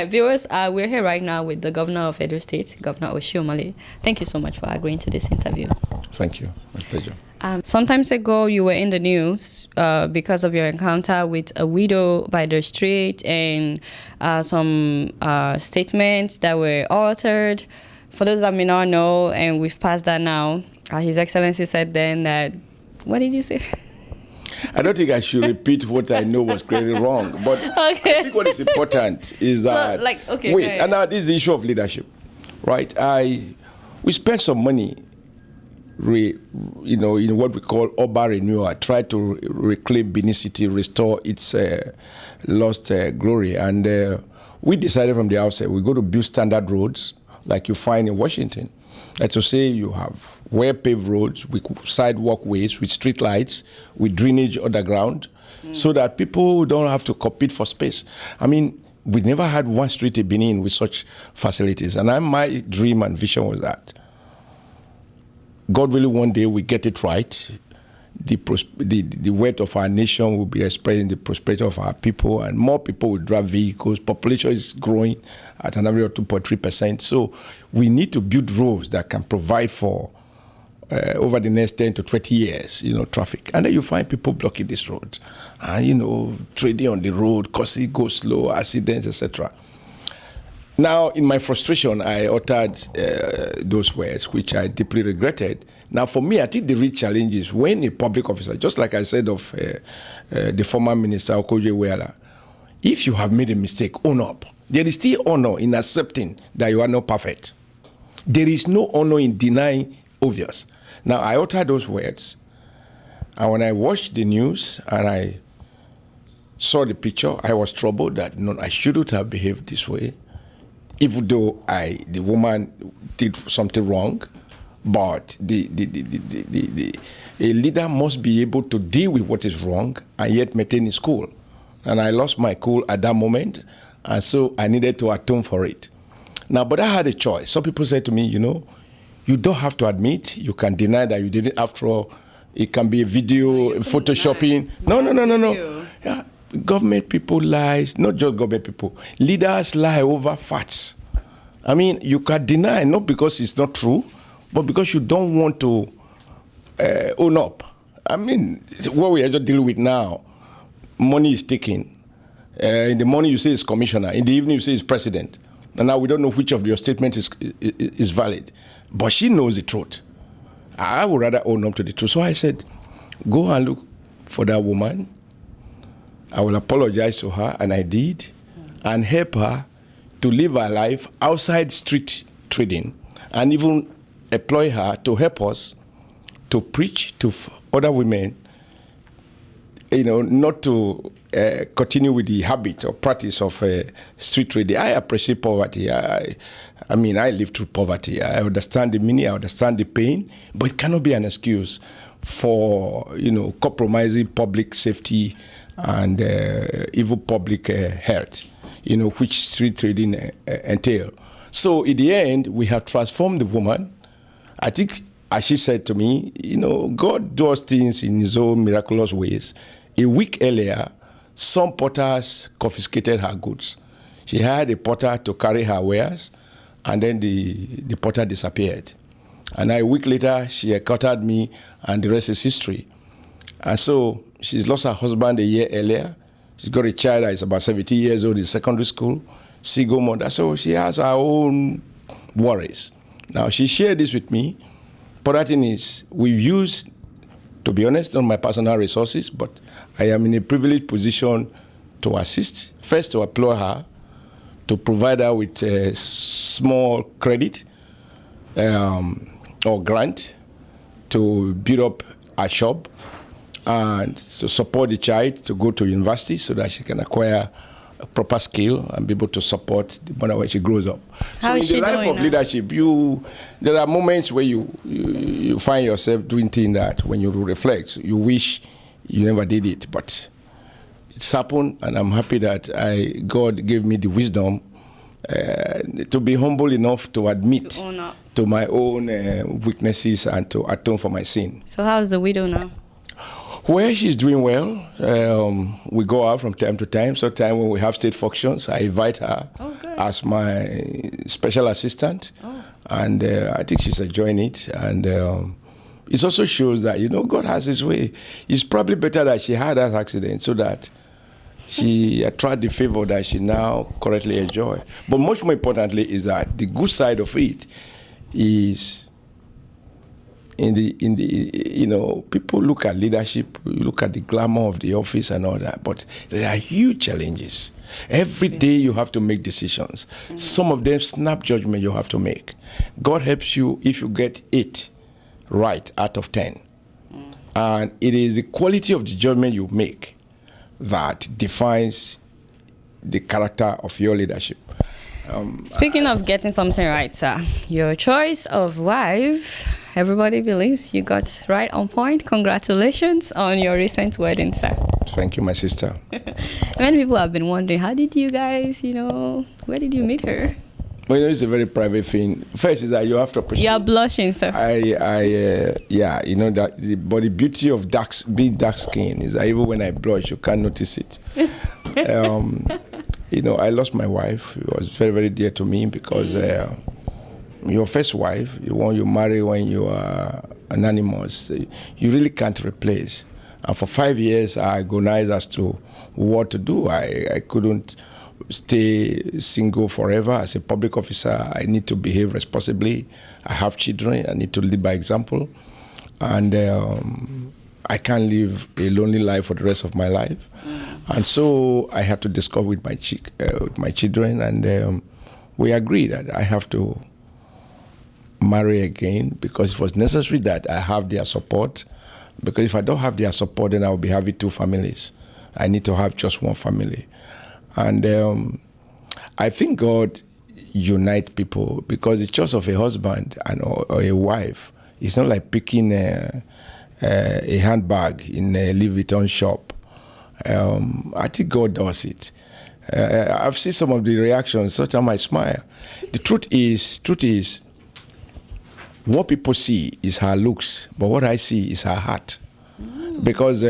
Viewers, we're here right now with the governor of Edo State, Governor Oshiomhole. Thank you so much for agreeing to this interview. Thank you. My pleasure. Sometimes ago, you were in the news because of your encounter with a widow by the street and some statements that were altered. For those that may not know, and we've passed that now, His Excellency said then that, what did you say? I don't think I should repeat what I know was clearly wrong, but okay. I think what is important is that, and now this is the issue of leadership, right? We spent some money, in what we call urban renewal, try to reclaim Benin City, restore its lost glory, and we decided from the outset we're going to build standard roads like you find in Washington. That's to say, you have well-paved roads with sidewalk ways, with street lights, with drainage underground, so that people don't have to compete for space. I mean, we never had one street in Benin with such facilities, and my dream and vision was that God willing, one day we get it right. The wealth of our nation will be expressed in the prosperity of our people, and more people will drive vehicles. Population is growing at an average of 2.3%. So we need to build roads that can provide for over the next 10 to 20 years, traffic. And then you find people blocking these roads, and trading on the road, causing it goes slow, accidents, etc. Now, in my frustration, I uttered those words, which I deeply regretted. Now, for me, I think the real challenge is when a public officer, just like I said of the former Minister Okonjo-Iweala, if you have made a mistake, own up. There is still honor in accepting that you are not perfect. There is no honor in denying obvious. Now, I uttered those words, and when I watched the news and I saw the picture, I was troubled that I shouldn't have behaved this way. Even though the woman did something wrong, but a leader must be able to deal with what is wrong and yet maintain his cool. And I lost my cool at that moment, and so I needed to atone for it. Now, but I had a choice. Some people said to me, you don't have to admit, you can deny that you did it. After all, it can be a video, photoshopping. No. Yeah. Government people lies, not just government people. Leaders lie over facts. I mean, you can deny, not because it's not true, but because you don't want to own up. I mean, what we are just dealing with now, money is taken. In the morning you say it's commissioner, in the evening you say it's president. And now we don't know which of your statements is valid. But she knows the truth. I would rather own up to the truth. So I said, go and look for that woman. I will apologize to her, and I did, and help her to live her life outside street trading, and even employ her to help us to preach to other women, not to continue with the habit or practice of street trading. I appreciate poverty. I live through poverty. I understand the meaning, I understand the pain, but it cannot be an excuse for, compromising public safety and even public health, which street trading entail. So in the end, we have transformed the woman. I think, as she said to me, God does things in his own miraculous ways. A week earlier, some porters confiscated her goods. She hired a porter to carry her wares, and then the porter disappeared. And a week later, she encountered me, and the rest is history. And so she's lost her husband a year earlier. She's got a child that is about 17 years old in secondary school, single mother. So she has her own worries. Now, she shared this with me. But that thing is, we've used, to be honest, not my personal resources, but I am in a privileged position to assist. First, to employ her, to provide her with a small credit or grant to build up a shop, and to support the child to go to university so that she can acquire a proper skill and be able to support the mother when she grows up. How is she doing? So in the life of leadership, there are moments where you find yourself doing things that when you reflect, you wish you never did it. But it's happened, and I'm happy that God gave me the wisdom to be humble enough to admit to my own weaknesses and to atone for my sin. So how's the widow now? Well, she's doing well. We go out from time to time. Sometimes when we have state functions, I invite her. Oh, good. as my special assistant. And I think she's enjoying it. And it also shows that, God has his way. It's probably better that she had that accident so that she attract the favor that she now currently enjoy. But much more importantly is that the good side of it is people look at leadership, look at the glamour of the office and all that, but there are huge challenges. Every day you have to make decisions. Some of them snap judgment you have to make. God helps you if you get 8 right out of 10. And it is the quality of the judgment you make that defines the character of your leadership. Speaking of getting something right, sir, your choice of wife, everybody believes you got right on point. Congratulations on your recent wedding, sir. Thank you, my sister. Many people have been wondering, how did you guys, where did you meet her? Well, it's a very private thing. First is that you have to appreciate. You're blushing, sir. But the beauty of being dark skin is that even when I blush, you can't notice it. I lost my wife. It was very, very dear to me because your first wife, the one you marry when you are anonymous, you really can't replace. And for 5 years, I agonized as to what to do. I couldn't stay single forever. As a public officer, I need to behave responsibly. I have children. I need to lead by example. And I can't live a lonely life for the rest of my life. And so I had to discuss with my children, and we agreed that I have to marry again because it was necessary that I have their support. Because if I don't have their support, then I will be having 2 families. I need to have just one family. And I think God unites people because the choice of a husband or a wife is not like picking a handbag in a Louis Vuitton shop. I think God does it. I've seen some of the reactions, sometimes I smile. The truth is, what people see is her looks, but what I see is her heart. Because,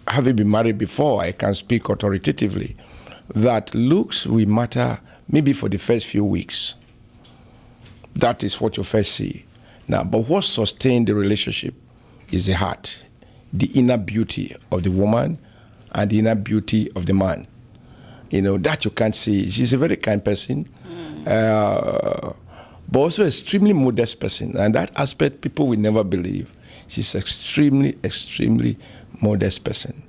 having been married before, I can speak authoritatively that looks will matter maybe for the first few weeks. That is what you first see. Now, but what sustains the relationship is the heart, the inner beauty of the woman and the inner beauty of the man. That you can't see. She's a very kind person, but also extremely modest person. And that aspect people will never believe. She's extremely, extremely modest person.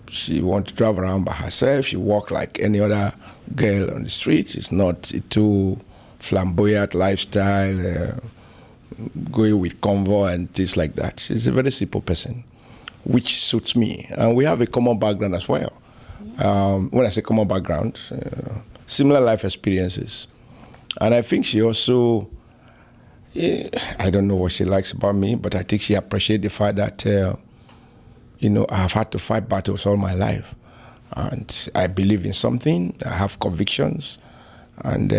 She wants to drive around by herself. She walks like any other girl on the street. It's not a too flamboyant lifestyle, going with convoy and things like that. She's a very simple person, which suits me. And we have a common background as well. When I say common background, similar life experiences. And I think she also, I don't know what she likes about me, but I think she appreciates the fact that, I have had to fight battles all my life. And I believe in something. I have convictions. And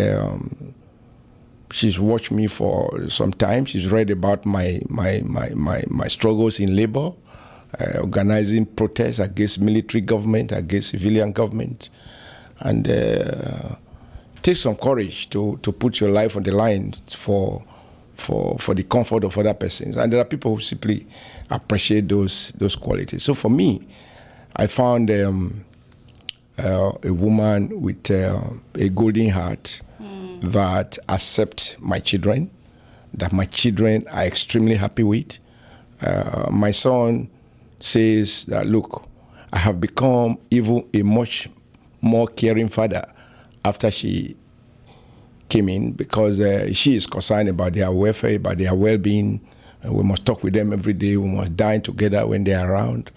she's watched me for some time. She's read about my struggles in labor, organizing protests against military government, against civilian government. And take some courage to put your life on the line for the comfort of other persons. And there are people who simply appreciate those qualities. So for me, I found a woman with a golden heart that accepts my children, that my children are extremely happy with. My son says that, look, I have become even a much more caring father after she came in because she is concerned about their welfare, about their well-being. And we must talk with them every day. We must dine together when they are around,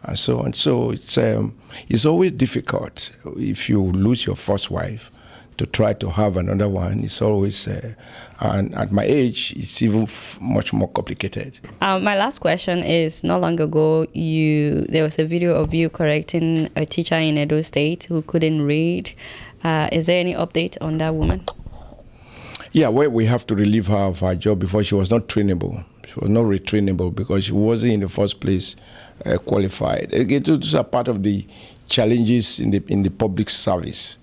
and so on. So it's always difficult if you lose your first wife to try to have another one. It's always, and at my age, it's even much more complicated. My last question is, not long ago, there was a video of you correcting a teacher in Edo State who couldn't read. Is there any update on that woman? Yeah, well, we have to relieve her of her job because she was not trainable. She was not retrainable because she wasn't in the first place qualified. Again, those are part of the challenges in the public service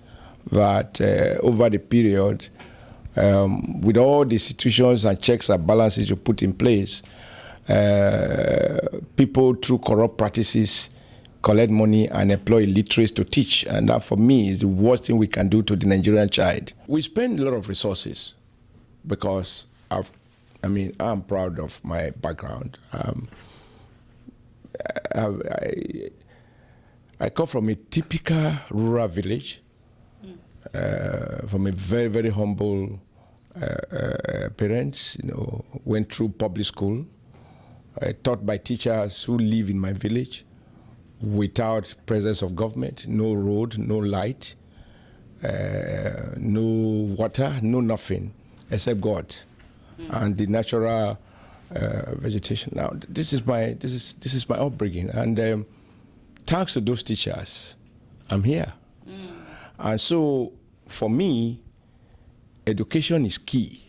that over the period, with all the institutions and checks and balances you put in place, people through corrupt practices collect money and employ illiterates to teach. And that, for me, is the worst thing we can do to the Nigerian child. We spend a lot of resources because I'm proud of my background. I come from a typical rural village, from a very, very humble parents. Went through public school, taught by teachers who live in my village, without presence of government, no road, no light, no water, no nothing except God and the natural vegetation. Now, this is my upbringing, and thanks to those teachers, I'm here. And so, for me, education is key.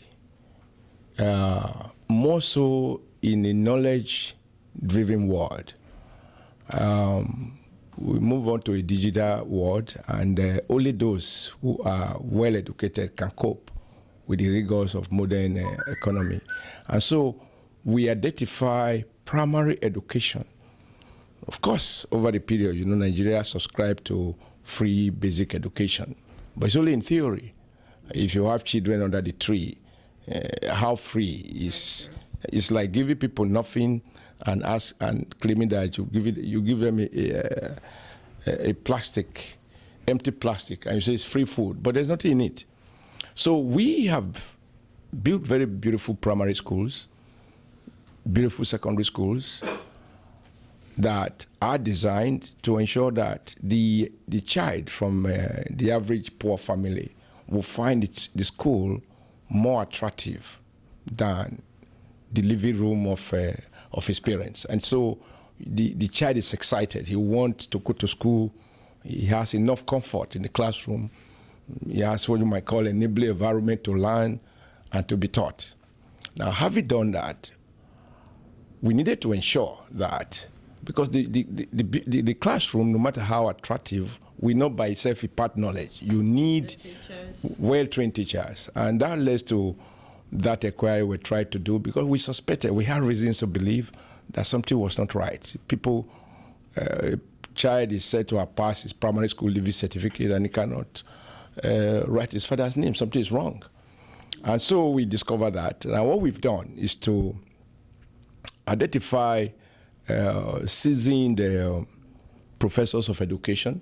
More so in a knowledge-driven world. We move on to a digital world, and only those who are well educated can cope with the rigors of modern economy. And so we identify primary education. Of course, over the period, Nigeria subscribed to free basic education, but it's only in theory. If you have children under the tree, how free is? It's like giving people nothing and claiming that you give them a plastic, empty plastic, and you say it's free food, but there's nothing in it. So we have built very beautiful primary schools, beautiful secondary schools that are designed to ensure that the child from the average poor family will find the school more attractive than the living room of his parents. And so the child is excited. He wants to go to school. He has enough comfort in the classroom. He has what you might call an enabling environment to learn and to be taught. Now, having done that, we needed to ensure that, because the classroom, no matter how attractive, will not by itself impart knowledge. You need well-trained teachers. And that leads to that inquiry we tried to do, because we suspected, we had reasons to believe that something was not right. People, a child is said to have passed his primary school leaving certificate and he cannot write his father's name. Something is wrong. And so we discovered that. Now what we've done is to identify seasoned professors of education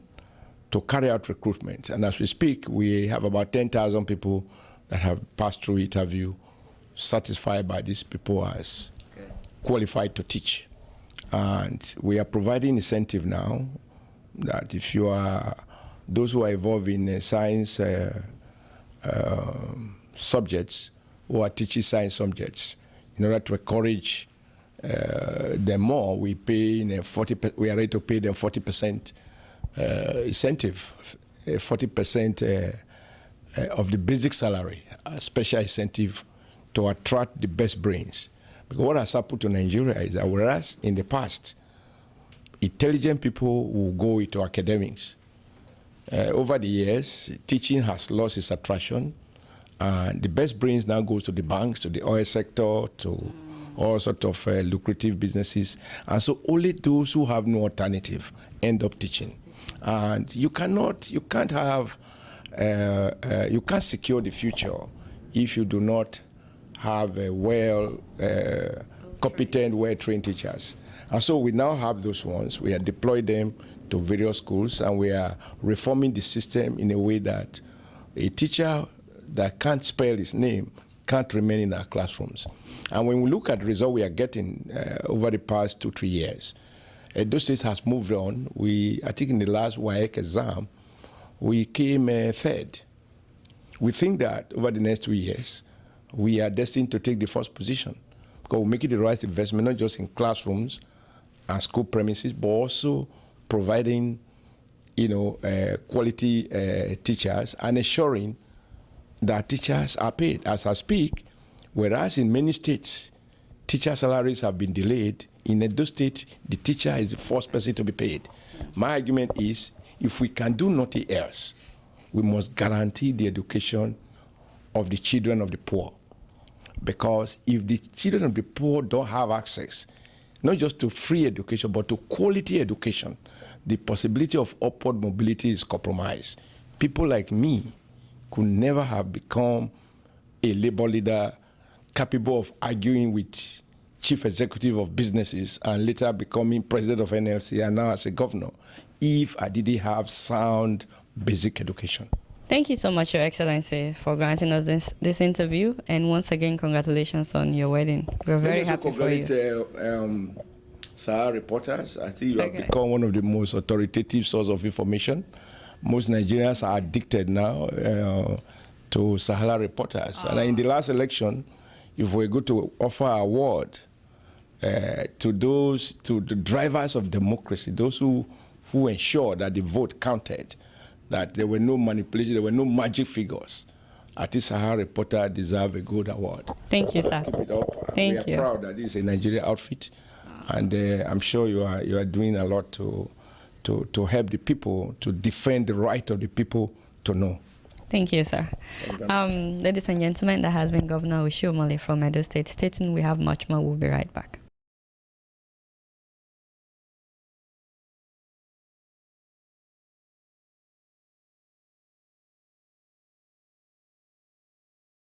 to carry out recruitment. And as we speak, we have about 10,000 people that have passed through interview, satisfied by these people as qualified to teach. And we are providing incentive now that if you are, those who are involved in science subjects, who are teaching science subjects, in order to encourage them more, we pay we are ready to pay them 40% incentive, 40% of the basic salary, a special incentive to attract the best brains. Because what has happened to Nigeria is that whereas in the past, intelligent people will go into academics, over the years, teaching has lost its attraction, and the best brains now goes to the banks, to the oil sector, to all sorts of lucrative businesses. And so only those who have no alternative end up teaching. And you can't secure the future if you do not have competent, well-trained teachers. And so we now have those ones. We have deployed them to various schools, and we are reforming the system in a way that a teacher that can't spell his name can't remain in our classrooms. And when we look at the result we are getting over the past 2-3 years, Edo State has moved on. I think in the last WAEC exam, we came third. We think that over the next 2 years, we are destined to take the first position, because we're making the right investment, not just in classrooms and school premises, but also providing, quality teachers and ensuring that teachers are paid as I speak. Whereas in many states, teacher salaries have been delayed, in Edo State, the teacher is the first person to be paid. My argument is, if we can do nothing else, we must guarantee the education of the children of the poor. Because if the children of the poor don't have access, not just to free education, but to quality education, the possibility of upward mobility is compromised. People like me could never have become a labor leader capable of arguing with chief executive of businesses and later becoming president of NLC and now as a governor if I didn't have sound basic education. Thank you so much, Your Excellency, for granting us this interview. And once again, congratulations on your wedding. We're very happy for you. Sahara reporters, I think you have become one of the most authoritative sources of information. Most Nigerians are addicted now to Sahara reporters. And in the last election, if we're going to offer an award to the drivers of democracy, those who ensure that the vote counted, that there were no manipulation, there were no magic figures, I think Sahara reporter deserve a good award. Thank you, sir. Keep it up. Thank you. We are proud that this is a Nigerian outfit, and I'm sure you are doing a lot to help the people, to defend the right of the people to know. Thank you, sir. Ladies and gentlemen, that has been Governor Oshiomhole from Edo State. Stay tuned. We have much more. We'll be right back.